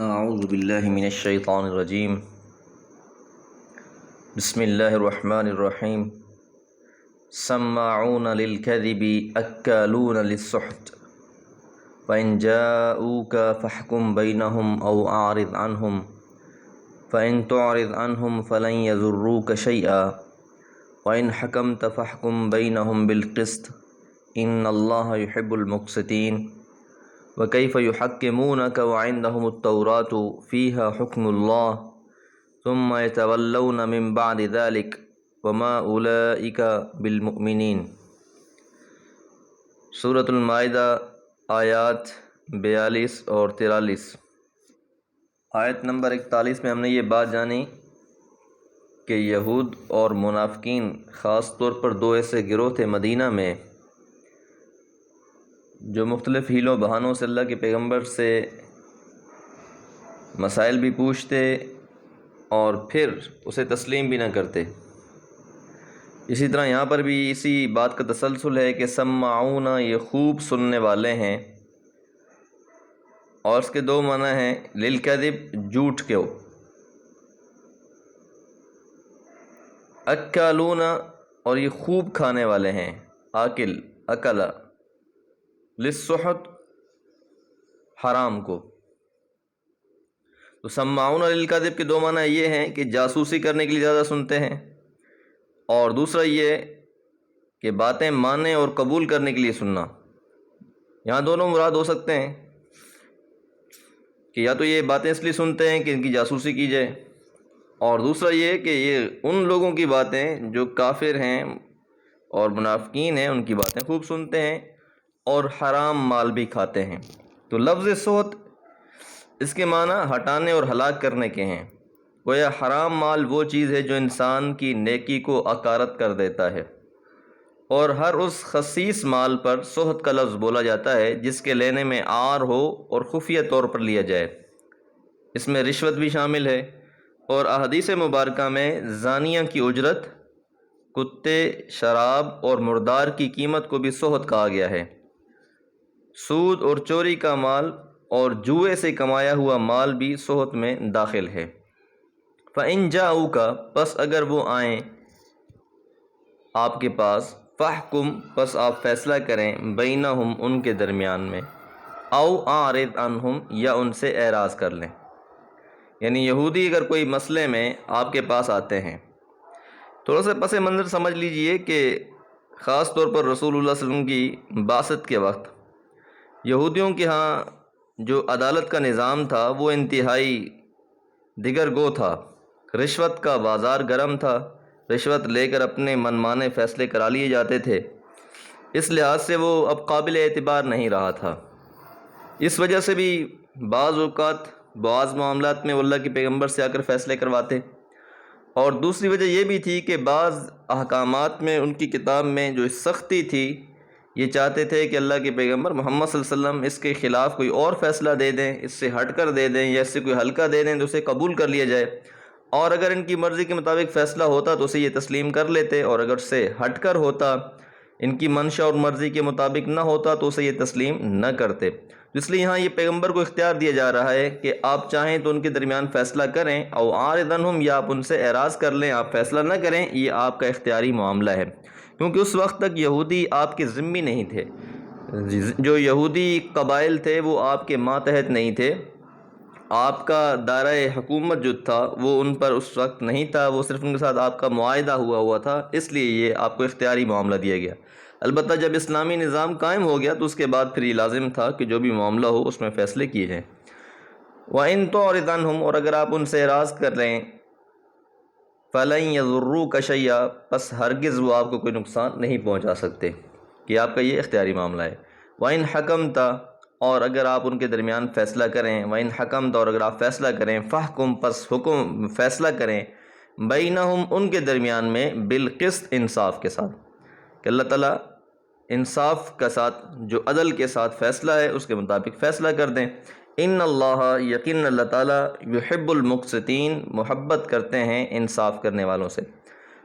اعوذ باللہ من الشیطان الرجیم بسم اللہ الرحمن الرحیم سماعون للکذب اکالون للسحت فإن جاءوك فاحكم بينهم أو أعرض عنهم فإن تعرض عنهم فلن يضروك شيئا وإن حكمت فاحكم بينهم بالقسط إن الله يحب المقسطين وكيف يحكمونك وعندهم التوراة فيها حكم الله ثم يتولون من بعد ذلك وما أولئك بالمؤمنين۔ سورۃ المائدہ آیات 42 اور 43۔ آیت نمبر 41 میں ہم نے یہ بات جانی کہ یہود اور منافقین خاص طور پر دو ایسے گروہ تھے مدینہ میں جو مختلف حیلوں بہانوں سے اللہ کے پیغمبر سے مسائل بھی پوچھتے اور پھر اسے تسلیم بھی نہ کرتے۔ اسی طرح یہاں پر بھی اسی بات کا تسلسل ہے کہ سماعون یہ خوب سننے والے ہیں، اور اس کے دو معنی ہیں للکذب جھوٹ کے، اکالون اور یہ خوب کھانے والے ہیں، آکل اکلا، للسحت حرام کو۔ تو سماعون للکذب کے دو معنی یہ ہیں کہ جاسوسی کرنے کے لیے زیادہ سنتے ہیں، اور دوسرا یہ کہ باتیں ماننے اور قبول کرنے کے لیے سننا۔ یہاں دونوں مراد ہو سکتے ہیں کہ یا تو یہ باتیں اس لیے سنتے ہیں کہ ان کی جاسوسی کی جائے، اور دوسرا یہ کہ یہ ان لوگوں کی باتیں جو کافر ہیں اور منافقین ہیں ان کی باتیں خوب سنتے ہیں اور حرام مال بھی کھاتے ہیں۔ تو لفظ سحت اس کے معنی ہٹانے اور ہلاک کرنے کے ہیں۔ گویا حرام مال وہ چیز ہے جو انسان کی نیکی کو اکارت کر دیتا ہے، اور ہر اس خسیس مال پر سحت کا لفظ بولا جاتا ہے جس کے لینے میں عار ہو اور خفیہ طور پر لیا جائے۔ اس میں رشوت بھی شامل ہے، اور احادیث مبارکہ میں زانیہ کی اجرت، کتے، شراب اور مردار کی قیمت کو بھی سحت کہا گیا ہے۔ سود اور چوری کا مال اور جوئے سے کمایا ہوا مال بھی سحت میں داخل ہے۔ فَإِن جَاءُوكَ پس اگر وہ آئیں آپ کے پاس، فَاحْكُمْ پس آپ فیصلہ کریں، بینہم ان کے درمیان میں، او اعرض عنہم یا ان سے اعراض کر لیں۔ یعنی یہودی اگر کوئی مسئلے میں آپ کے پاس آتے ہیں، تھوڑا سا پس منظر سمجھ لیجئے کہ خاص طور پر رسول اللہ صلی اللہ علیہ وسلم کی بعثت کے وقت یہودیوں کے ہاں جو عدالت کا نظام تھا وہ انتہائی دیگر گو تھا۔ رشوت کا بازار گرم تھا، رشوت لے کر اپنے من مانے فیصلے کرا لیے جاتے تھے، اس لحاظ سے وہ اب قابل اعتبار نہیں رہا تھا۔ اس وجہ سے بھی بعض اوقات بعض معاملات میں وہ اللہ کے پیغمبر سے آ کر فیصلے کرواتے، اور دوسری وجہ یہ بھی تھی کہ بعض احکامات میں ان کی کتاب میں جو سختی تھی، یہ چاہتے تھے کہ اللہ کے پیغمبر محمد صلی اللہ علیہ وسلم اس کے خلاف کوئی اور فیصلہ دے دیں، اس سے ہٹ کر دے دیں، یا اس سے کوئی ہلکا دے دیں تو اسے قبول کر لیا جائے، اور اگر ان کی مرضی کے مطابق فیصلہ ہوتا تو اسے یہ تسلیم کر لیتے، اور اگر اس سے ہٹ کر ہوتا، ان کی منشا اور مرضی کے مطابق نہ ہوتا تو اسے یہ تسلیم نہ کرتے۔ اس لیے یہاں یہ پیغمبر کو اختیار دیا جا رہا ہے کہ آپ چاہیں تو ان کے درمیان فیصلہ کریں، او اعرض عنہم یا آپ ان سے اعراض کر لیں، آپ فیصلہ نہ کریں، یہ آپ کا اختیاری معاملہ ہے، کیونکہ اس وقت تک یہودی آپ کے ذمہ نہیں تھے۔ جو یہودی قبائل تھے وہ آپ کے ماتحت نہیں تھے، آپ کا دائرہ حکومت جو تھا وہ ان پر اس وقت نہیں تھا، وہ صرف ان کے ساتھ آپ کا معاہدہ ہوا تھا، اس لیے یہ آپ کو اختیاری معاملہ دیا گیا۔ البتہ جب اسلامی نظام قائم ہو گیا تو اس کے بعد پھر یہ لازم تھا کہ جو بھی معاملہ ہو اس میں فیصلے کیے جائیں۔ وَإِن تُعْرِضْ عَنْهُمْ اور اگر آپ ان سے اعراض کر لیں، فَلَن يَضُرُّوكَ شَيْئًا پس ہرگز وہ آپ کو کوئی نقصان نہیں پہنچا سکتے، کہ آپ کا یہ اختیاری معاملہ ہے۔ وَإِن حَكَمْتَ اور اگر آپ ان کے درمیان فیصلہ کریں، وَإِن حَكَمْتَ اور اگر آپ فیصلہ کریں، فَاحْكُمْ پس حکم فیصلہ کریں، بینہم ان کے درمیان میں، بالقسط انصاف کے ساتھ، کہ اللہ تعالیٰ انصاف کے ساتھ، جو عدل کے ساتھ فیصلہ ہے اس کے مطابق فیصلہ کر دیں۔ ان اللہ یقین اللہ تعالیٰ یحب المقسطین محبت کرتے ہیں انصاف کرنے والوں سے۔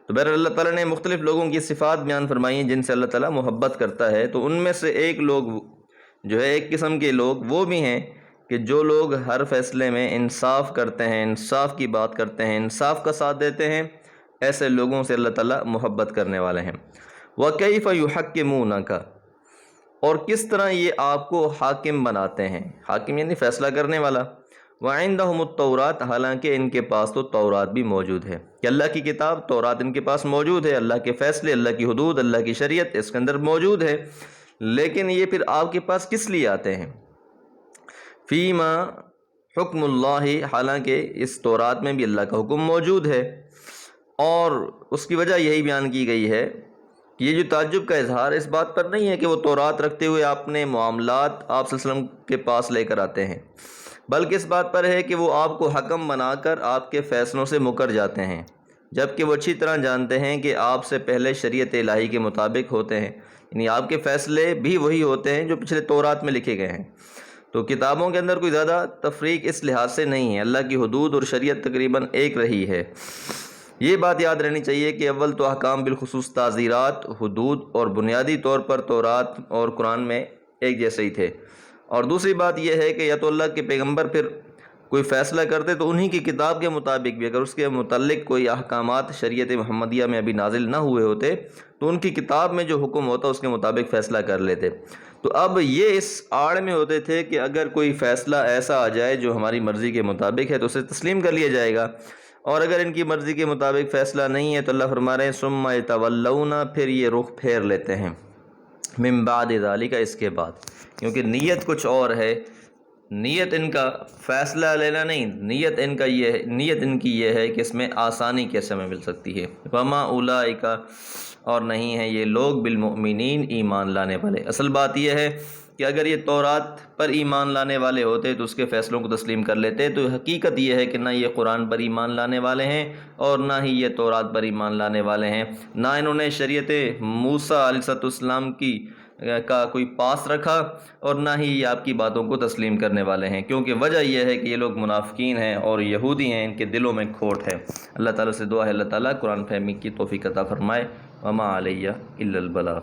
تو بہرحال اللہ تعالیٰ نے مختلف لوگوں کی صفات بیان فرمائی ہیں جن سے اللہ تعالیٰ محبت کرتا ہے، تو ان میں سے ایک لوگ جو ہے، ایک قسم کے لوگ وہ بھی ہیں کہ جو لوگ ہر فیصلے میں انصاف کرتے ہیں، انصاف کی بات کرتے ہیں، انصاف کا ساتھ دیتے ہیں، ایسے لوگوں سے اللہ تعالیٰ محبت کرنے والے ہیں۔ وَكَيْفَ يُحَكِّمُونَكَ، اور کس طرح یہ آپ کو حاکم بناتے ہیں، حاکم یعنی فیصلہ کرنے والا۔ وَعِنْدَهُمُ التَّوْرَاةُ، حالانکہ ان کے پاس تو تورات بھی موجود ہے، کہ اللہ کی کتاب تورات ان کے پاس موجود ہے، اللہ کے فیصلے، اللہ کی حدود، اللہ کی شریعت اس کے اندر موجود ہے، لیکن یہ پھر آپ کے پاس کس لیے آتے ہیں؟ فیما حکم اللہ، حالانکہ اس تورات میں بھی اللہ کا حکم موجود ہے، اور اس کی وجہ یہی بیان کی گئی ہے کہ یہ جو تعجب کا اظہار اس بات پر نہیں ہے کہ وہ تورات رکھتے ہوئے اپنے معاملات آپ صلی اللہ علیہ وسلم کے پاس لے کر آتے ہیں، بلکہ اس بات پر ہے کہ وہ آپ کو حکم بنا کر آپ کے فیصلوں سے مکر جاتے ہیں، جبکہ وہ اچھی طرح جانتے ہیں کہ آپ سے پہلے شریعت الہی کے مطابق ہوتے ہیں، یعنی آپ کے فیصلے بھی وہی ہوتے ہیں جو پچھلے تورات میں لکھے گئے ہیں۔ تو کتابوں کے اندر کوئی زیادہ تفریق اس لحاظ سے نہیں ہے، اللہ کی حدود اور شریعت تقریباً ایک رہی ہے۔ یہ بات یاد رہنی چاہیے کہ اول تو احکام بالخصوص تعزیرات، حدود اور بنیادی طور پر تورات اور قرآن میں ایک جیسے ہی تھے، اور دوسری بات یہ ہے کہ یا تو اللہ کے پیغمبر پھر کوئی فیصلہ کرتے تو انہی کی کتاب کے مطابق بھی، اگر اس کے متعلق کوئی احکامات شریعت محمدیہ میں ابھی نازل نہ ہوئے ہوتے تو ان کی کتاب میں جو حکم ہوتا اس کے مطابق فیصلہ کر لیتے۔ تو اب یہ اس آڑ میں ہوتے تھے کہ اگر کوئی فیصلہ ایسا آ جائے جو ہماری مرضی کے مطابق ہے تو اسے تسلیم کر لیا جائے گا، اور اگر ان کی مرضی کے مطابق فیصلہ نہیں ہے تو اللہ فرما رہے ہیں ثم یتولون، پھر یہ رخ پھیر لیتے ہیں، من بعد ذالک، اس کے بعد، کیونکہ نیت کچھ اور ہے، نیت ان کا فیصلہ لینا نہیں، نیت ان کی یہ ہے کہ اس میں آسانی کیسے ہمیں مل سکتی ہے۔ وما اولئک، اور نہیں ہیں یہ لوگ، بالمؤمنین، ایمان لانے والے۔ اصل بات یہ ہے کہ اگر یہ تورات پر ایمان لانے والے ہوتے تو اس کے فیصلوں کو تسلیم کر لیتے، تو حقیقت یہ ہے کہ نہ یہ قرآن پر ایمان لانے والے ہیں اور نہ ہی یہ تورات پر ایمان لانے والے ہیں، نہ انہوں نے شریعت موسیٰ علیہ السلام کا کوئی پاس رکھا، اور نہ ہی یہ آپ کی باتوں کو تسلیم کرنے والے ہیں، کیونکہ وجہ یہ ہے کہ یہ لوگ منافقین ہیں اور یہودی ہیں، ان کے دلوں میں کھوٹ ہے۔ اللہ تعالیٰ سے دعا ہے اللہ تعالیٰ قرآن فہمی کی توفیق عطا فرمائے۔ وما علیہ الا البلاغ۔